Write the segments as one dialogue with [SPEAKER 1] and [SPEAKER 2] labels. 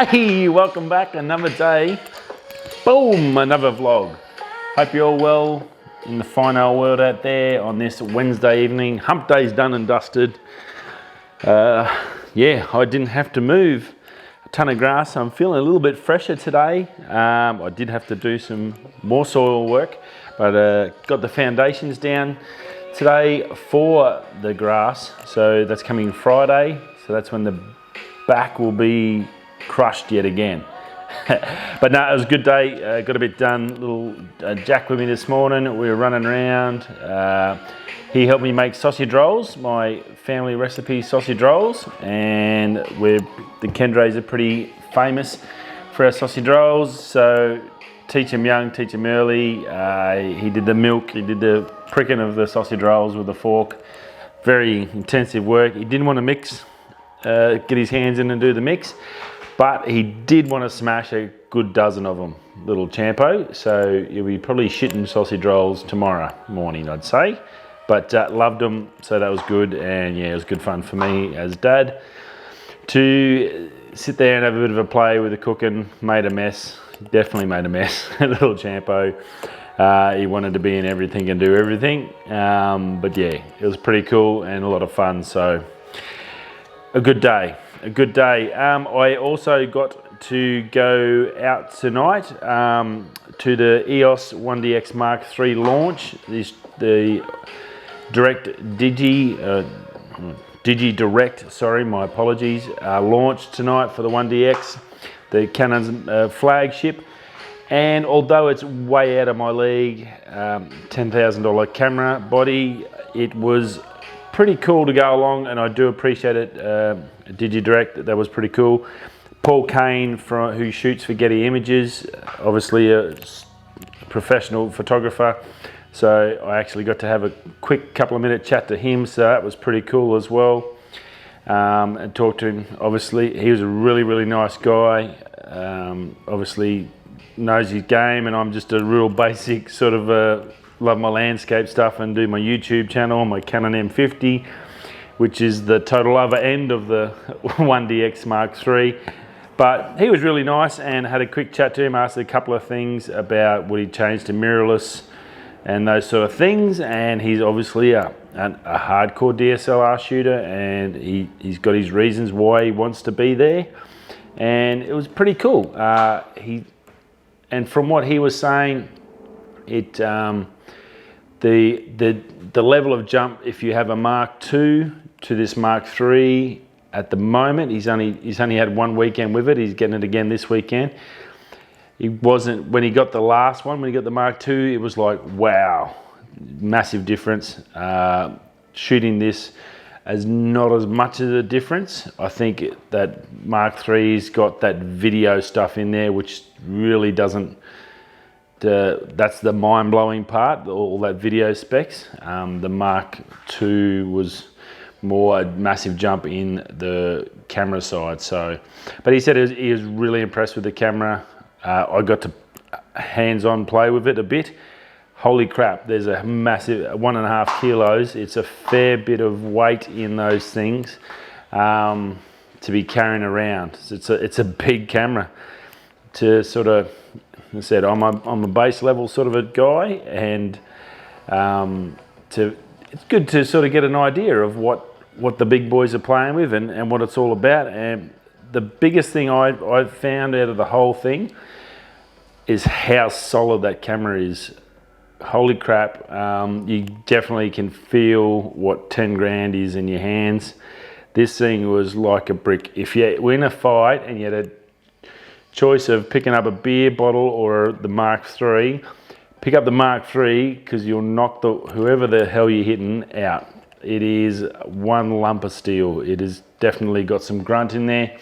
[SPEAKER 1] Hey, welcome back, another day. Boom, another vlog. Hope you're all well in the fine old world out there on this Wednesday evening. Hump day's done and dusted. Yeah, I didn't have to move a ton of grass. I'm feeling a little bit fresher today. I did have to do some more soil work, but got the foundations down today for the grass. So that's coming Friday. So that's when the back will be crushed yet again. But no, it was a good day. Got a bit done. Little Jack with me this morning. We were running around. He helped me make sausage rolls, my family recipe sausage rolls, and the Kendrays are pretty famous for our sausage rolls. So teach him young, teach him early. He did the milk. He did the pricking of the sausage rolls with a fork. Very intensive work. He didn't want to mix, get his hands in and do the mix. But he did want to smash a good dozen of them, little champo. So he'll be probably shitting sausage rolls tomorrow morning, I'd say. But loved them, so that was good. And yeah, it was good fun for me as dad to sit there and have a bit of a play with the cooking. Made a mess, definitely made a mess, little champo. He wanted to be in everything and do everything. But yeah, it was pretty cool and a lot of fun. So a good day. A good day. I also got to go out tonight to the EOS 1DX Mark III launch. The Digi Direct, sorry, my apologies, launched tonight for the 1DX, the Canon's flagship. And although it's way out of my league, $10,000 camera body, it was pretty cool to go along, and I do appreciate it. Digi Direct, that was pretty cool. Paul Kane, who shoots for Getty Images, obviously a professional photographer, so I actually got to have a quick couple of minute chat to him, so that was pretty cool as well. And talk to him. Obviously, he was a really nice guy. Obviously knows his game, and I'm just a real basic sort of love my landscape stuff and do my YouTube channel, my Canon M50, which is the total other end of the 1DX Mark III. But he was really nice and had a quick chat to him, asked a couple of things about would he change to mirrorless and those sort of things. And he's obviously a hardcore DSLR shooter, and he's got his reasons why he wants to be there. And it was pretty cool. And from what he was saying, the level of jump, if you have a Mark II to this Mark III at the moment, he's only had one weekend with it. He's getting it again this weekend. He wasn't, when he got the last one, when he got the Mark II, it was like, wow, massive difference. Shooting this as not as much of a difference. I think that Mark III's got that video stuff in there, which really doesn't, that's the mind-blowing part, all that video specs. The Mark II was more a massive jump in the camera side. So, but he said he was really impressed with the camera. I got to hands-on play with it a bit. Holy crap, there's a massive 1.5 kilos. It's a fair bit of weight in those things to be carrying around. It's a big camera to sort of, I said, I'm a base level sort of a guy, and it's good to sort of get an idea of what the big boys are playing with and what it's all about. And the biggest thing I've found out of the whole thing is how solid that camera is. Holy crap, you definitely can feel what 10 grand is in your hands. This thing was like a brick. If you were in a fight and you had a choice of picking up a beer bottle or the Mark III, pick up the Mark III, because you'll knock whoever the hell you're hitting out. It is one lump of steel. It has definitely got some grunt in there.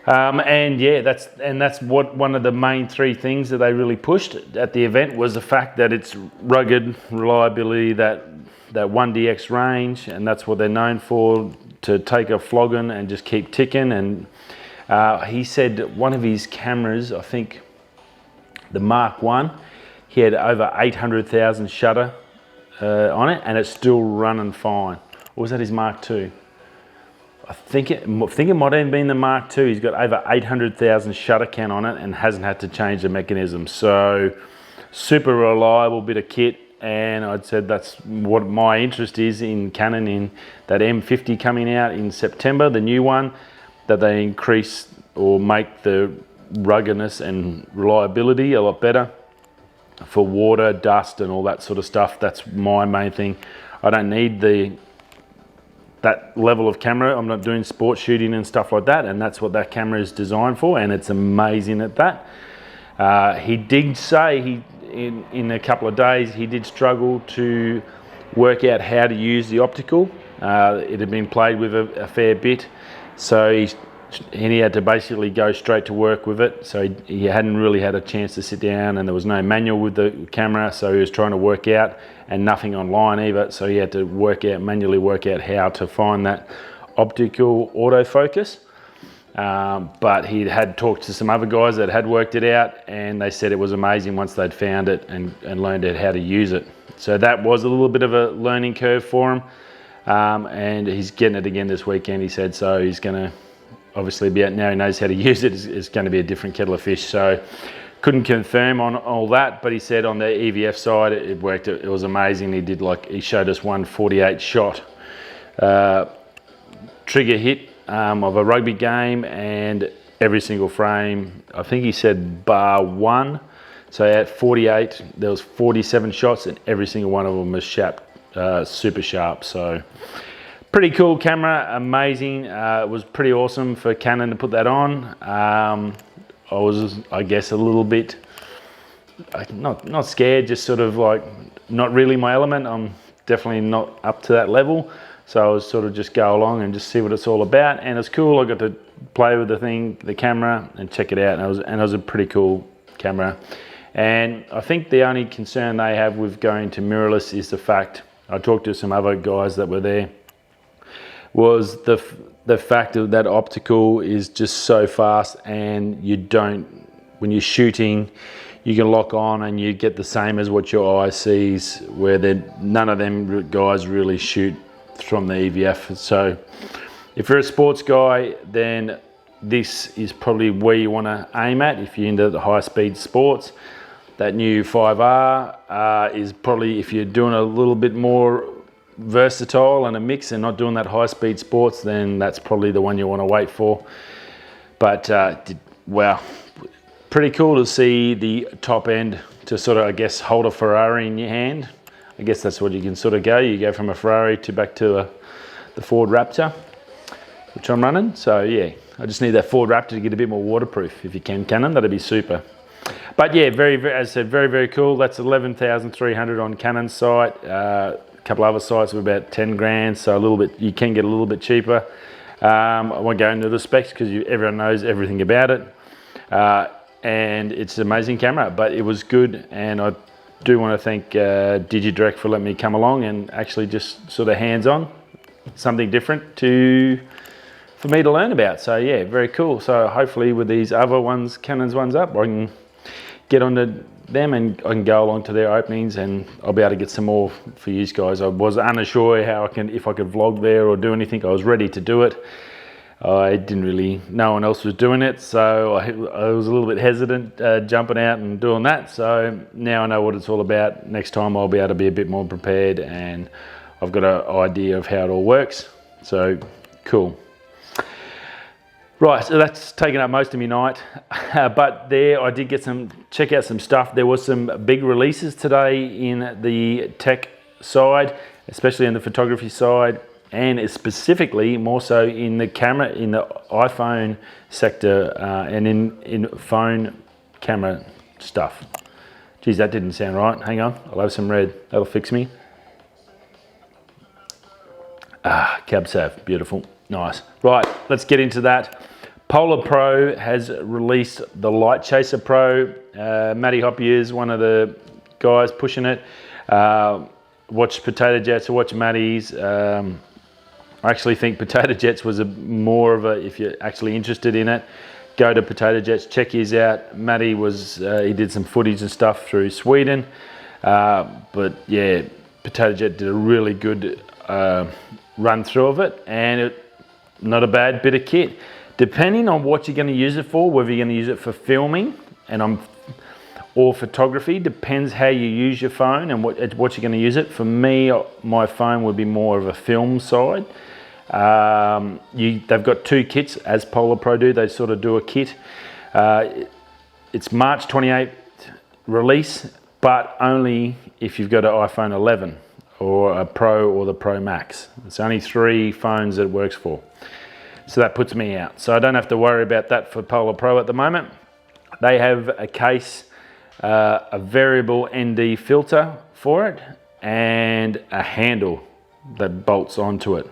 [SPEAKER 1] And yeah, that's what one of the main three things that they really pushed at the event was the fact that it's rugged, reliability, that 1DX range, and that's what they're known for, to take a flogging and just keep ticking. And he said one of his cameras, I think the Mark I, he had over 800,000 shutter on it, and it's still running fine. Or was that his Mark II? I think it might have been the Mark II. He's got over 800,000 shutter count on it and hasn't had to change the mechanism. So super reliable bit of kit, and I'd said that's what my interest is in Canon, in that M50 coming out in September, the new one, that they increase or make the ruggedness and reliability a lot better for water, dust and all that sort of stuff. That's my main thing. I don't need that level of camera. I'm not doing sport shooting and stuff like that, and that's what that camera is designed for, and it's amazing at that. He did say in a couple of days he did struggle to work out how to use the optical. It had been played with a fair bit, so he had to basically go straight to work with it. So he hadn't really had a chance to sit down, and there was no manual with the camera, so he was trying to work out, and nothing online either, so he had to manually work out how to find that optical autofocus. But he had talked to some other guys that had worked it out, and they said it was amazing once they'd found it and learned how to use it. So that was a little bit of a learning curve for him, and he's getting it again this weekend, he said. So he's going to obviously be out now. He knows how to use it. It's going to be a different kettle of fish. So couldn't confirm on all that, but he said on the EVF side it worked. It was amazing. He showed us one 48 shot trigger hit of a rugby game, and every single frame, I think he said bar one, so at 48 there was 47 shots, and every single one of them was sharp, super sharp. So pretty cool camera, amazing. It was pretty awesome for Canon to put that on. I was, I guess, a little bit not scared, just sort of like not really my element. I'm definitely not up to that level, so I was sort of just go along and just see what it's all about. And it's cool. I got to play with the camera, and check it out. And it was a pretty cool camera. And I think the only concern they have with going to mirrorless is the fact, I talked to some other guys that were there, was the fact that optical is just so fast, and when you're shooting, you can lock on and you get the same as what your eye sees, where none of them guys really shoot from the EVF. So if you're a sports guy, then this is probably where you want to aim at. If you're into the high speed sports, that new 5R is probably, if you're doing a little bit more versatile and a mix and not doing that high speed sports, then that's probably the one you want to wait for. But wow, pretty cool to see the top end, to sort of, I guess, hold a Ferrari in your hand. I guess that's what you can sort of go. You go from a Ferrari back to the Ford Raptor, which I'm running. So yeah, I just need that Ford Raptor to get a bit more waterproof. If you can, Canon, that'd be super. But yeah, very, as I said, very, very cool. That's 11,300 on Canon's site. A couple other sites were about 10 grand, so you can get a little bit cheaper. I won't go into the specs because everyone knows everything about it. And it's an amazing camera, but it was good, and I do want to thank Digi Direct for letting me come along and actually just sort of hands-on, something different for me to learn about. So yeah, very cool. So hopefully with these other ones, Canon's ones up, I can get onto them and I can go along to their openings, and I'll be able to get some more for you guys. I was unsure if I could vlog there or do anything. I was ready to do it. I didn't really, no one else was doing it, so I was a little bit hesitant jumping out and doing that. So now I know what it's all about. Next time I'll be able to be a bit more prepared, and I've got an idea of how it all works. So cool. Right, so that's taken up most of my night, but there I did check out some stuff. There was some big releases today in the tech side, especially in the photography side, and specifically more so in the camera, in the iPhone sector, and in phone camera stuff. Geez, that didn't sound right. Hang on, I'll have some red. That'll fix me. Cab Sav, beautiful, nice. Right, let's get into that. Polar Pro has released the Light Chaser Pro. Matty Hoppy is one of the guys pushing it. Watch Potato Jets, or watch Matty's. I actually think Potato Jets was more of a, if you're actually interested in it, go to Potato Jets, check his out. Matty he did some footage and stuff through Sweden. But yeah, Potato Jet did a really good run through of it, and not a bad bit of kit. Depending on what you're going to use it for, whether you're going to use it for filming or photography, depends how you use your phone and what you're going to use it. For me, my phone would be more of a film side. They've got two kits, as Polar Pro do. They sort of do a kit. It's March 28th release, but only if you've got an iPhone 11 or a Pro or the Pro Max. It's only 3 phones that it works for. So that puts me out. So I don't have to worry about that for Polar Pro at the moment. They have a case, a variable ND filter for it, and a handle that bolts onto it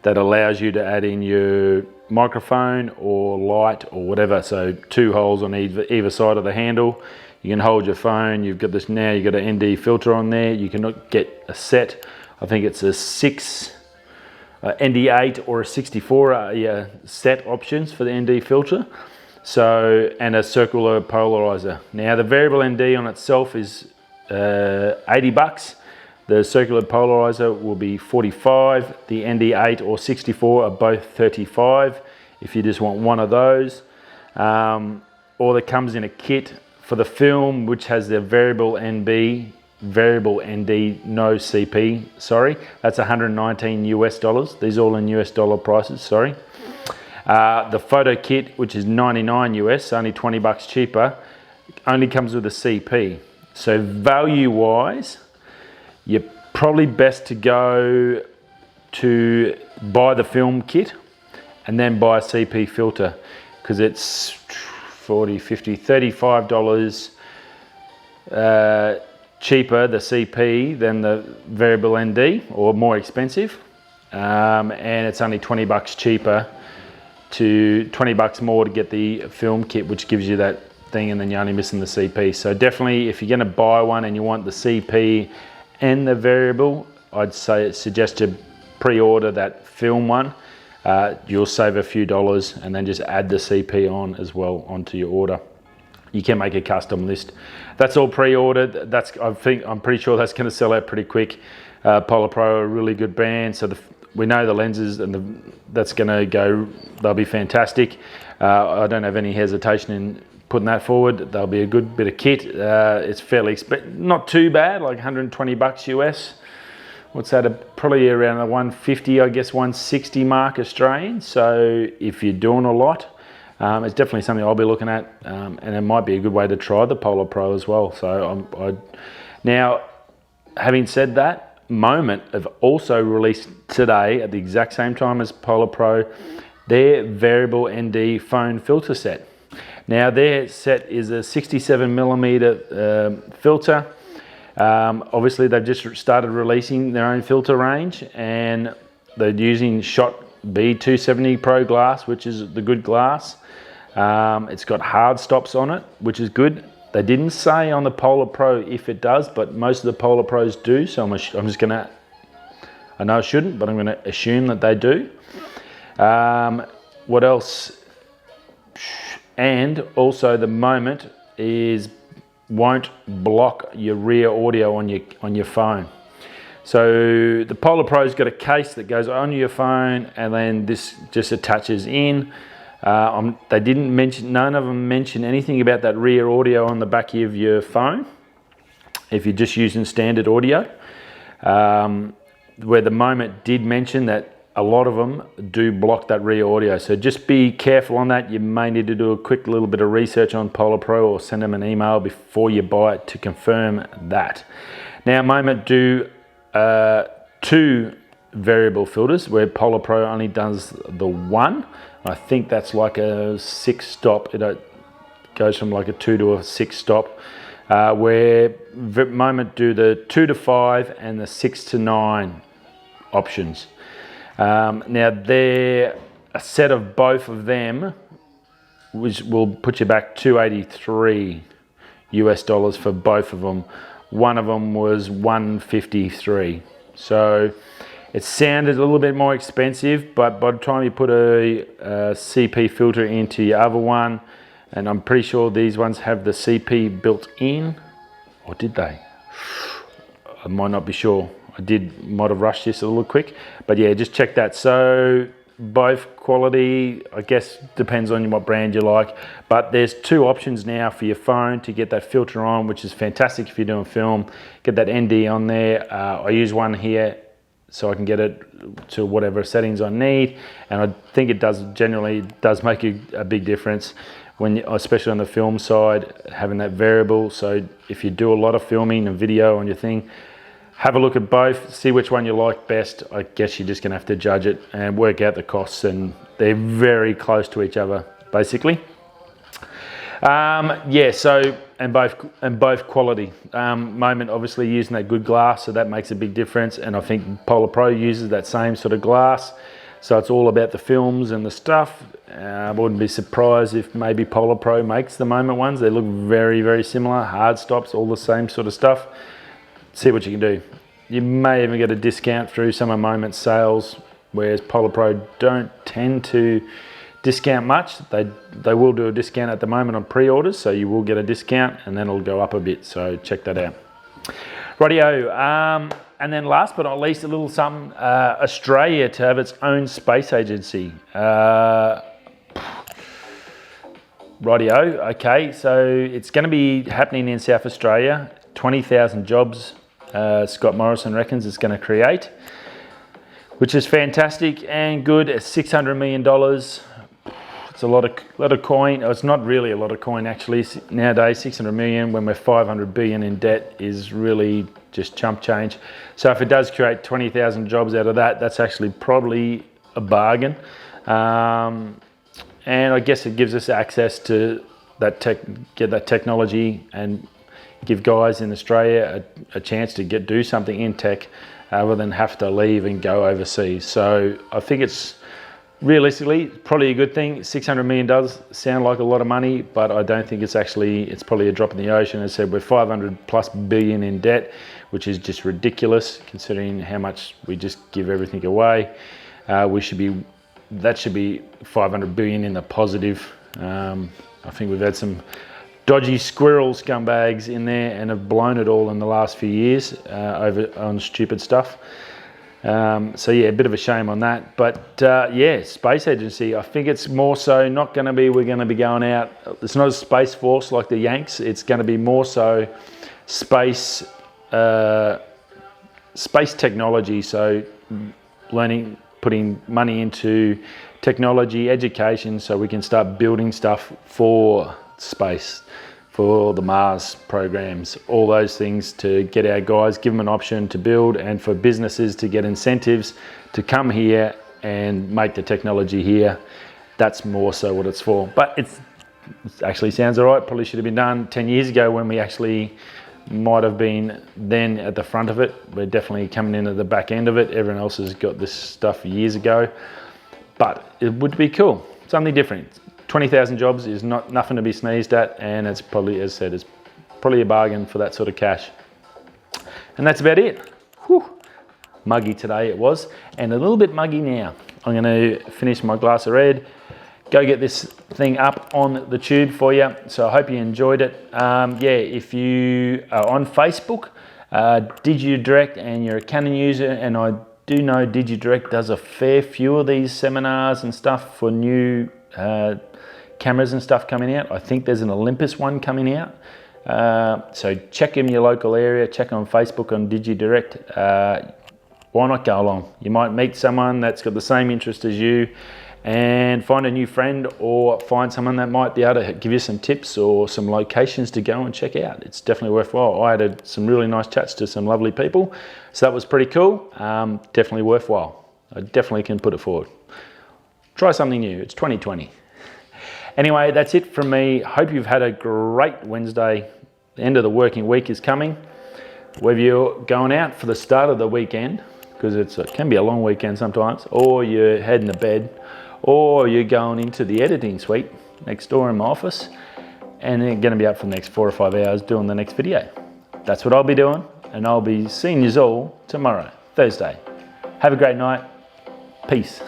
[SPEAKER 1] that allows you to add in your microphone or light or whatever. So 2 holes on either side of the handle. You can hold your phone. You've got this now. You've got an ND filter on there. You can get a set. I think it's a 6 ND8 or a 64 set options for the ND filter. So, and a circular polarizer. Now the variable ND on itself is $80. The circular polarizer will be 45. The ND8 or 64 are both 35 if you just want one of those. Or that comes in a kit for the film, which has the variable ND, no CP, sorry. That's 119 US dollars. These are all in US dollar prices, sorry. The photo kit, which is 99 US, only 20 bucks cheaper, only comes with a CP. So value-wise, you're probably best to go to buy the film kit and then buy a CP filter, because it's 40, 50, $35 cheaper, the CP, than the variable ND, or more expensive. And it's only 20 bucks cheaper, to 20 bucks more to get the film kit, which gives you that thing, and then you're only missing the CP. So definitely, if you're going to buy one and you want the CP and the variable, I'd suggest you pre-order that film one. You'll save a few dollars, and then just add the CP on as well onto your order. You can make a custom list. That's all pre-ordered. I'm pretty sure that's going to sell out pretty quick. Polar Pro are a really good brand, so we know the lenses, and that's going to go. They'll be fantastic. I don't have any hesitation in putting that forward. They'll be a good bit of kit. It's fairly not too bad, like 120 bucks US. What's that? Probably around the 150, I guess 160 mark Australian. So if you're doing a lot, it's definitely something I'll be looking at, and it might be a good way to try the Polar Pro as well. So now, having said that, Moment have also released today at the exact same time as Polar Pro their variable ND phone filter set. Now their set is a 67mm filter. Obviously they've just started releasing their own filter range, and they're using Shot B270 Pro glass, which is the good glass. It's got hard stops on it, which is good. They didn't say on the Polar Pro if it does, but most of the Polar Pros do, so I'm just gonna, I know I shouldn't, but I'm gonna assume that they do. What else? And also the Moment won't block your rear audio on your phone. So the Polar Pro's got a case that goes on your phone, and then this just attaches in. They didn't mention, none of them mention anything about that rear audio on the back of your phone if you're just using standard audio. Where the Moment did mention that a lot of them do block that rear audio, so just be careful on that. You may need to do a quick little bit of research on Polar Pro, or send them an email before you buy it to confirm that. Now Moment do 2 variable filters, where Polar Pro only does the 1. I think that's like a 6 stop. It goes from like a 2 to a 6 stop, where Moment do the 2 to 5 and the 6 to 9 options. Now they're a set of both of them, which will put you back $283 US dollars for both of them. One of them was $153. So it sounded a little bit more expensive, but by the time you put a CP filter into your other one, and I'm pretty sure these ones have the CP built in, or did they? I might not be sure. Might have rushed this a little quick, but yeah, just check that. So both quality, I guess depends on what brand you like, but there's 2 options now for your phone to get that filter on, which is fantastic if you're doing film. Get that ND on there. I use one here so I can get it to whatever settings I need, and I think it generally does make a big difference when especially on the film side, having that variable. So if you do a lot of filming and video on your thing, have a look at both, see which one you like best. I guess you're just gonna have to judge it and work out the costs, and they're very close to each other, basically. Yeah, so, and both quality. Moment, obviously using that good glass, so that makes a big difference, and I think Polar Pro uses that same sort of glass, so it's all about the films and the stuff. I wouldn't be surprised if maybe Polar Pro makes the Moment ones. They look very, very similar, hard stops, all the same sort of stuff. See what you can do. You may even get a discount through some of Moment's sales, whereas Polar Pro don't tend to discount much. They will do a discount at the moment on pre-orders, so you will get a discount, and then it'll go up a bit, so check that out. Rightio, and then last but not least, a little something, Australia to have its own space agency. Rightio, okay, so it's going to be happening in South Australia. 20,000 jobs, Scott Morrison reckons it's going to create, which is fantastic and good. $600 million. It's a lot of coin. Oh, it's not really a lot of coin actually nowadays. 600 million when we're 500 billion in debt is really just chump change. So if it does create 20,000 jobs out of that, that's actually probably a bargain. And I guess it gives us access to that get that technology and give guys in Australia a chance to do something in tech rather than have to leave and go overseas. So I think it's realistically probably a good thing. 600 million does sound like a lot of money, but I don't think it's probably a drop in the ocean. As I said, we're 500 plus billion in debt, which is just ridiculous considering how much we just give everything away. That should be 500 billion in the positive. I think we've had some dodgy squirrel scumbags in there and have blown it all in the last few years over on stupid stuff. So yeah, a bit of a shame on that. But yeah, space agency, I think it's more so not going to be, we're going to be going out, it's not a space force like the Yanks, it's going to be more so space technology, so learning, putting money into technology, education, so we can start building stuff for space, for the Mars programs, all those things to get our guys, give them an option to build, and for businesses to get incentives to come here and make the technology here. That's more so what it's for. But it actually sounds all right. Probably should have been done 10 years ago when we actually might have been then at the front of it. We're definitely coming in at the back end of it. Everyone else has got this stuff years ago. But it would be cool, something different. 20,000 jobs is nothing to be sneezed at, and it's probably, as I said, it's probably a bargain for that sort of cash. And that's about it. Whew. Muggy today it was, and a little bit muggy now. I'm going to finish my glass of red, go get this thing up on the tube for you. So I hope you enjoyed it. Yeah, if you are on Facebook, Digi Direct, and you're a Canon user, and I do know Digi Direct does a fair few of these seminars and stuff for new cameras and stuff coming out. I think there's an Olympus one coming out. So check in your local area, check on Facebook on Digi Direct. Why not go along? You might meet someone that's got the same interest as you, and find a new friend, or find someone that might be able to give you some tips or some locations to go and check out. It's definitely worthwhile. I had some really nice chats to some lovely people, so that was pretty cool. Definitely worthwhile. I definitely can put it forward. Try something new. It's 2020. Anyway, that's it from me. Hope you've had a great Wednesday. The end of the working week is coming. Whether you're going out for the start of the weekend, because it can be a long weekend sometimes, or you're heading to bed, or you're going into the editing suite next door in my office, and they're going to be up for the next 4 or 5 hours doing the next video. That's what I'll be doing, and I'll be seeing you all tomorrow, Thursday. Have a great night. Peace.